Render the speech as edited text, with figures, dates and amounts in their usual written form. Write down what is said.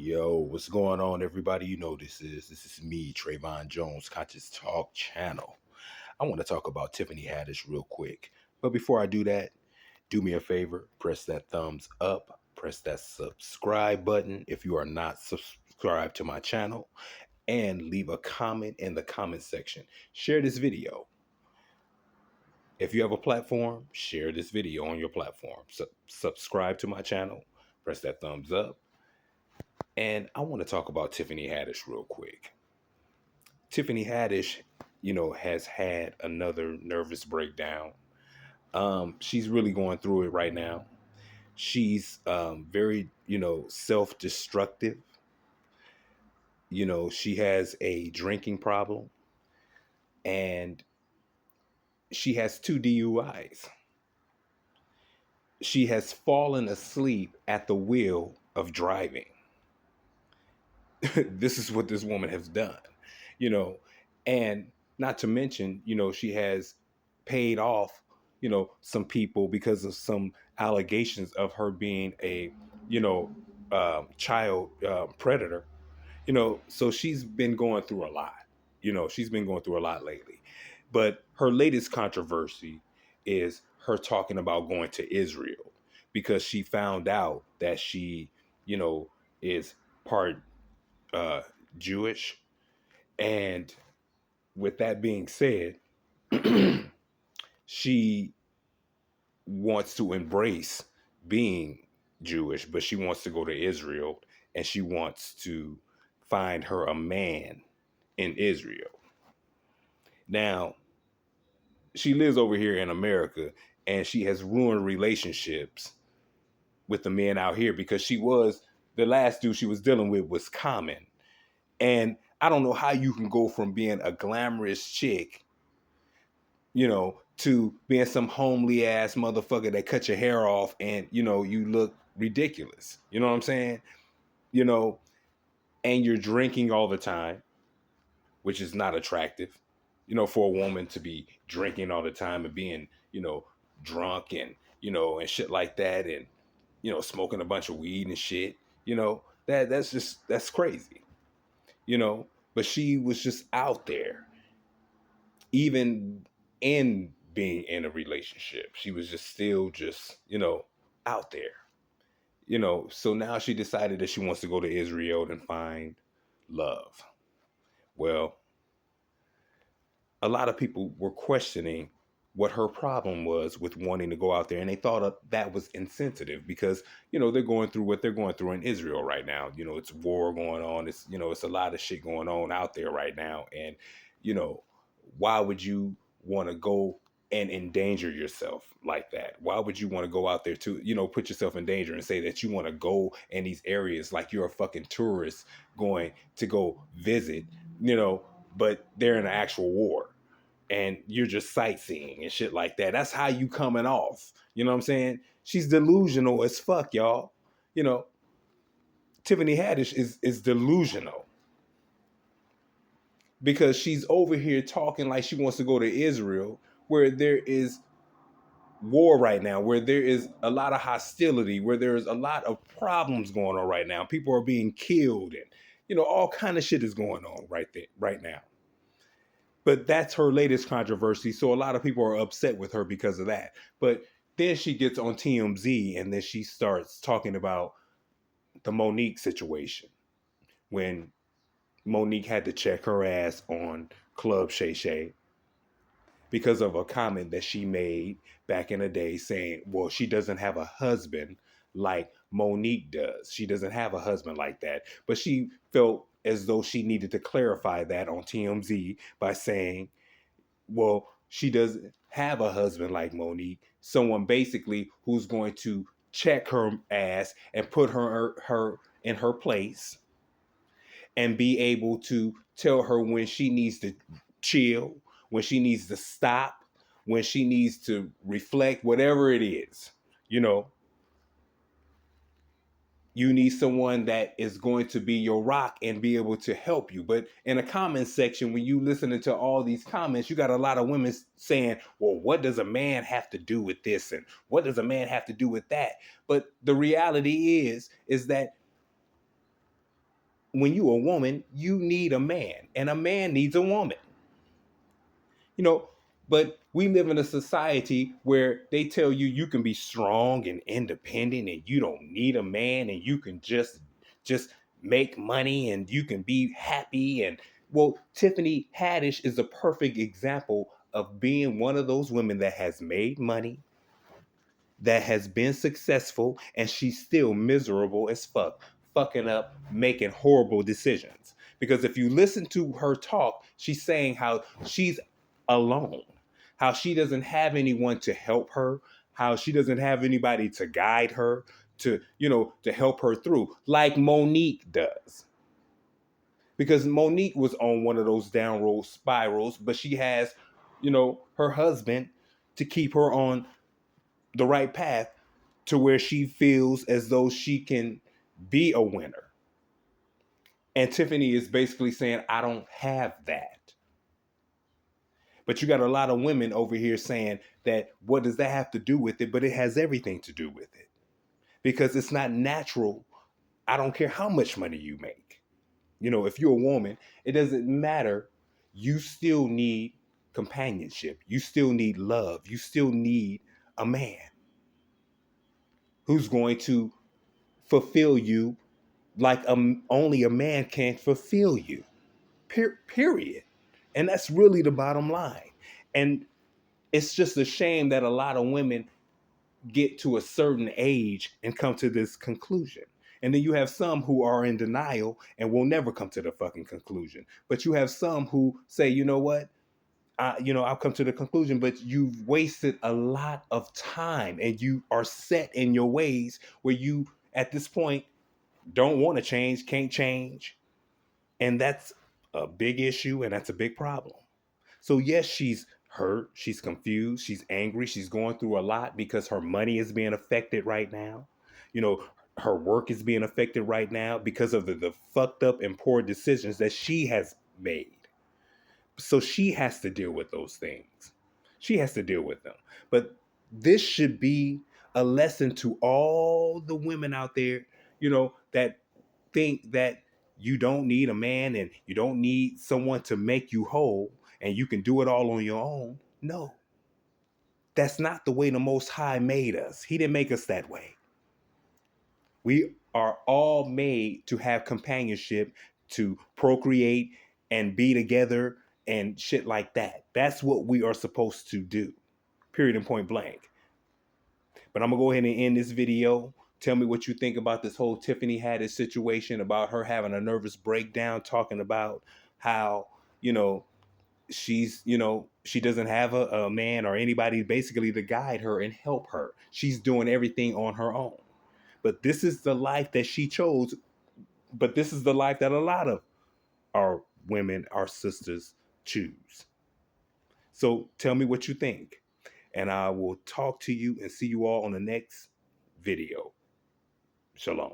Yo, what's going on, everybody? You know this is me, Trayvon Jones, Conscious Talk Channel. I want to talk about Tiffany Haddish real quick. But before I do that, do me a favor, press that thumbs up, press that subscribe button if you are not subscribed to my channel, and leave a comment in the comment section. Share this video. If you have a platform, share this video on your platform. Subscribe to my channel, press that thumbs up. And I want to talk about Tiffany Haddish real quick. Tiffany Haddish, has had another nervous breakdown. She's really going through it right now. She's very, self-destructive. She has a drinking problem and she has 2 DUIs. She has fallen asleep at the wheel of driving. This is what this woman has done, you know, and not to mention, she has paid off, some people because of some allegations of her being a, child predator, so she's been going through a lot, she's been going through a lot lately. But her latest controversy is her talking about going to Israel because she found out that she, is part uh, Jewish. And with that being said, she wants to embrace being Jewish, but she wants to go to Israel and she wants to find her a man in Israel. Now, she lives over here in America and she has ruined relationships with the men out here because the last dude she was dealing with was Common. And I don't know how you can go from being a glamorous chick, to being some homely ass motherfucker that cut your hair off and, you look ridiculous. You know what I'm saying? You know, and you're drinking all the time, which is not attractive, for a woman to be drinking all the time and being, drunk and, and shit like that. And, smoking a bunch of weed and shit, that's crazy, but she was just out there, even in being in a relationship. She was just still just, out there, so now she decided that she wants to go to Israel and find love. Well, a lot of people were questioning what her problem was with wanting to go out there, and they thought that was insensitive because they're going through what they're going through in Israel right now. It's war going on. It's a lot of shit going on out there right now. And why would you want to go and endanger yourself like that? Why would you want to go out there to put yourself in danger and say that you want to go in these areas like you're a fucking tourist going to go visit, but they're in an actual war and you're just sightseeing and shit like that? That's how you coming off. You know what I'm saying? She's delusional as fuck, y'all. Tiffany Haddish is delusional because she's over here talking like she wants to go to Israel, where there is war right now, where there is a lot of hostility, where there's a lot of problems going on right now. People are being killed and, all kind of shit is going on right there, right now. But that's her latest controversy. So a lot of people are upset with her because of that. But then she gets on TMZ and then she starts talking about the Monique situation when Monique had to check her ass on Club Shay Shay because of a comment that she made back in the day saying, well, she doesn't have a husband like Monique does. She doesn't have a husband like that. But she felt as though she needed to clarify that on TMZ by saying, well, she doesn't have a husband like Monique, someone basically who's going to check her ass and put her in her place and be able to tell her when she needs to chill, when she needs to stop, when she needs to reflect, whatever it is. You need someone that is going to be your rock and be able to help you. But in a comment section, when you listening to all these comments, you got a lot of women saying, well, what does a man have to do with this? And what does a man have to do with that? But the reality is that when you a woman, you need a man, and a man needs a woman. You know, but we live in a society where they tell you you can be strong and independent and you don't need a man and you can just make money and you can be happy. And well, Tiffany Haddish is a perfect example of being one of those women that has made money, that has been successful, and she's still miserable as fuck, fucking up, making horrible decisions. Because if you listen to her talk, she's saying how she's alone, how she doesn't have anyone to help her, how she doesn't have anybody to guide her, to help her through, like Monique does. Because Monique was on one of those downward spirals, but she has, her husband to keep her on the right path to where she feels as though she can be a winner. And Tiffany is basically saying, I don't have that. But you got a lot of women over here saying that what does that have to do with it? But it has everything to do with it. Because it's not natural. I don't care how much money you make. If you're a woman, it doesn't matter. You still need companionship. You still need love. You still need a man who's going to fulfill you like only a man can fulfill you. Period. And that's really the bottom line. And it's just a shame that a lot of women get to a certain age and come to this conclusion. And then you have some who are in denial and will never come to the fucking conclusion. But you have some who say, you know what? I'll come to the conclusion, but you've wasted a lot of time and you are set in your ways where you, at this point, don't want to change, can't change. And that's a big issue and that's a big problem. So, yes, she's hurt, she's confused, she's angry, she's going through a lot because her money is being affected right now. You know, her work is being affected right now because of the fucked up and poor decisions that she has made. So, she has to deal with those things. She has to deal with them. But this should be a lesson to all the women out there, that think that you don't need a man and you don't need someone to make you whole and you can do it all on your own. No, that's not the way the Most High made us. He didn't make us that way. We are all made to have companionship, to procreate and be together and shit like that. That's what we are supposed to do, period and point blank. But I'm going to go ahead and end this video. Tell me what you think about this whole Tiffany Haddish situation, about her having a nervous breakdown, talking about how, she doesn't have a man or anybody basically to guide her and help her. She's doing everything on her own. But this is the life that she chose. But this is the life that a lot of our women, our sisters, choose. So tell me what you think. And I will talk to you and see you all on the next video. Shalom.